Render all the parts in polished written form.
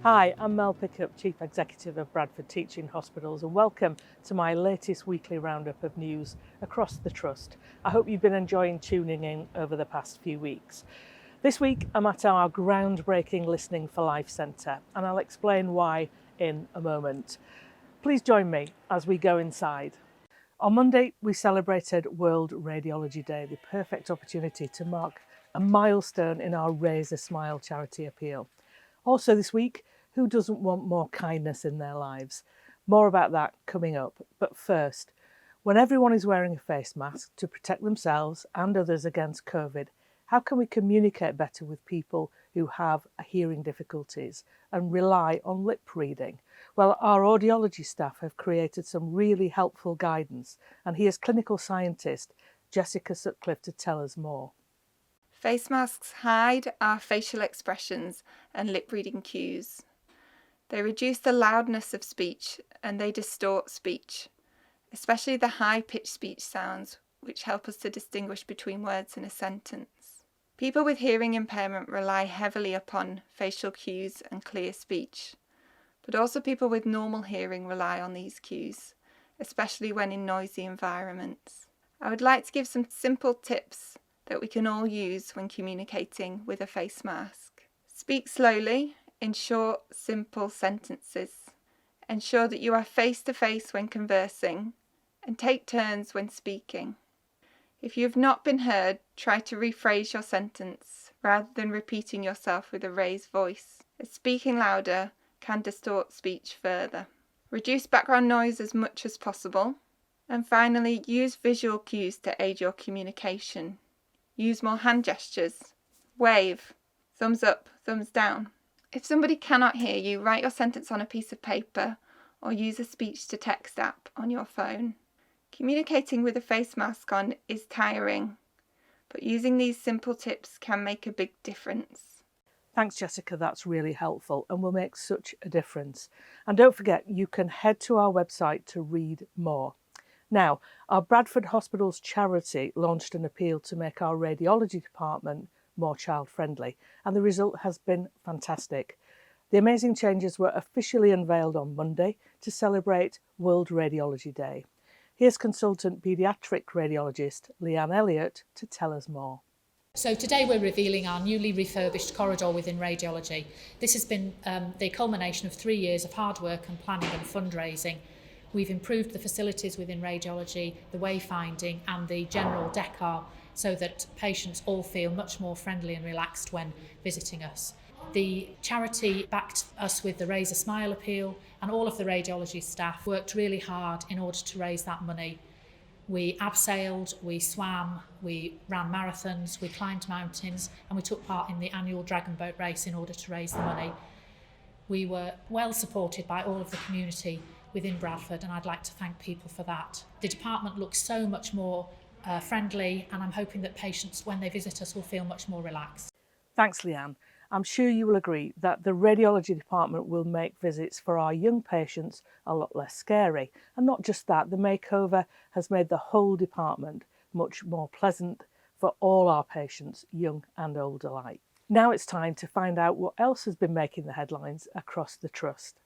Hi, I'm Mel Pickup, Chief Executive of Bradford Teaching Hospitals, and welcome to my latest weekly roundup of news across the Trust. I hope you've been enjoying tuning in over the past few weeks. This week I'm at our groundbreaking Listening for Life Centre, and I'll explain why in a moment. Please join me as we go inside. On Monday, we celebrated World Radiology Day, the perfect opportunity to mark a milestone in our Raise a Smile charity appeal. Also this week, who doesn't want more kindness in their lives? More about that coming up. But first, when everyone is wearing a face mask to protect themselves and others against COVID, how can we communicate better with people who have hearing difficulties and rely on lip reading? Well, our audiology staff have created some really helpful guidance, and here's clinical scientist Jessica Sutcliffe to tell us more. Face masks hide our facial expressions and lip reading cues. They reduce the loudness of speech and they distort speech, especially the high-pitched speech sounds, which help us to distinguish between words in a sentence. People with hearing impairment rely heavily upon facial cues and clear speech, but also people with normal hearing rely on these cues, especially when in noisy environments. I would like to give some simple tips that we can all use when communicating with a face mask. Speak slowly in short, simple sentences. Ensure that you are face to face when conversing and take turns when speaking. If you have not been heard, try to rephrase your sentence rather than repeating yourself with a raised voice, as speaking louder can distort speech further. Reduce background noise as much as possible. And finally, use visual cues to aid your communication. Use more hand gestures. Wave. Thumbs up, thumbs down. If somebody cannot hear you, write your sentence on a piece of paper or use a speech-to-text app on your phone. Communicating with a face mask on is tiring, but using these simple tips can make a big difference. Thanks, Jessica, that's really helpful and will make such a difference. And don't forget, you can head to our website to read more. Now, our Bradford Hospitals charity launched an appeal to make our radiology department more child-friendly, and the result has been fantastic. The amazing changes were officially unveiled on Monday to celebrate World Radiology Day. Here's consultant paediatric radiologist Leanne Elliott to tell us more. So today we're revealing our newly refurbished corridor within radiology. This has been the culmination of 3 years of hard work and planning and fundraising. We've improved the facilities within radiology, the wayfinding and the general decor so that patients all feel much more friendly and relaxed when visiting us. The charity backed us with the Raise a Smile appeal, and all of the radiology staff worked really hard in order to raise that money. We abseiled, we swam, we ran marathons, we climbed mountains, and we took part in the annual Dragon Boat race in order to raise the money. We were well supported by all of the community within Bradford, and I'd like to thank people for that. The department looks so much more friendly, and I'm hoping that patients, when they visit us, will feel much more relaxed. Thanks, Leanne. I'm sure you will agree that the radiology department will make visits for our young patients a lot less scary. And not just that, the makeover has made the whole department much more pleasant for all our patients, young and old alike. Now it's time to find out what else has been making the headlines across the Trust.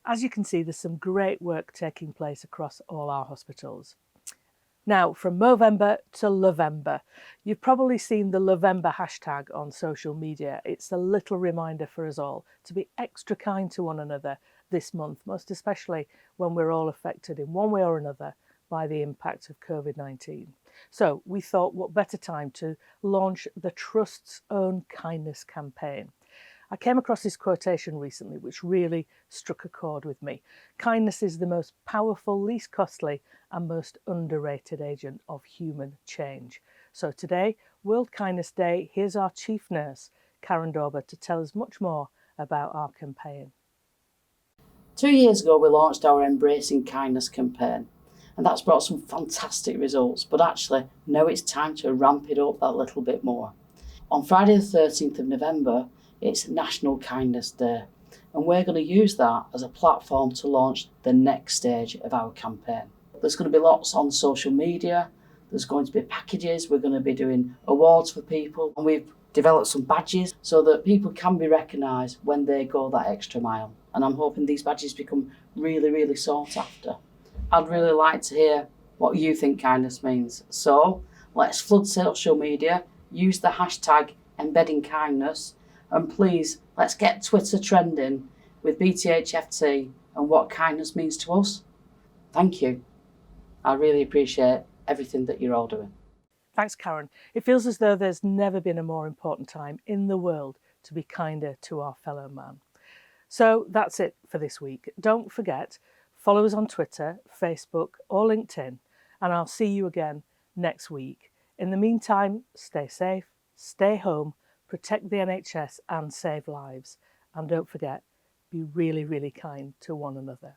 As you can see, there's some great work taking place across all our hospitals. Now, from Movember to Lovember, you've probably seen the Lovember hashtag on social media. It's a little reminder for us all to be extra kind to one another this month, most especially when we're all affected in one way or another by the impact of COVID-19. So we thought what better time to launch the Trust's own kindness campaign. I came across this quotation recently which really struck a chord with me. Kindness is the most powerful, least costly and most underrated agent of human change. So today, World Kindness Day, here's our chief nurse, Karen Dauber, to tell us much more about our campaign. 2 years ago, we launched our Embracing Kindness campaign, and that's brought some fantastic results, but actually now it's time to ramp it up that little bit more. On Friday the 13th of November, it's National Kindness Day, and we're going to use that as a platform to launch the next stage of our campaign. There's going to be lots on social media, there's going to be packages, we're going to be doing awards for people, and we've developed some badges so that people can be recognised when they go that extra mile. And I'm hoping these badges become really, really sought after. I'd really like to hear what you think kindness means. So let's flood social media, use the hashtag embedding kindness, and please let's get Twitter trending with BTHFT and what kindness means to us. Thank you. I really appreciate everything that you're all doing. Thanks, Karen. It feels as though there's never been a more important time in the world to be kinder to our fellow man. So that's it for this week. Don't forget, follow us on Twitter, Facebook or LinkedIn, and I'll see you again next week. In the meantime, stay safe, stay home, protect the NHS and save lives. And don't forget, be really, really kind to one another.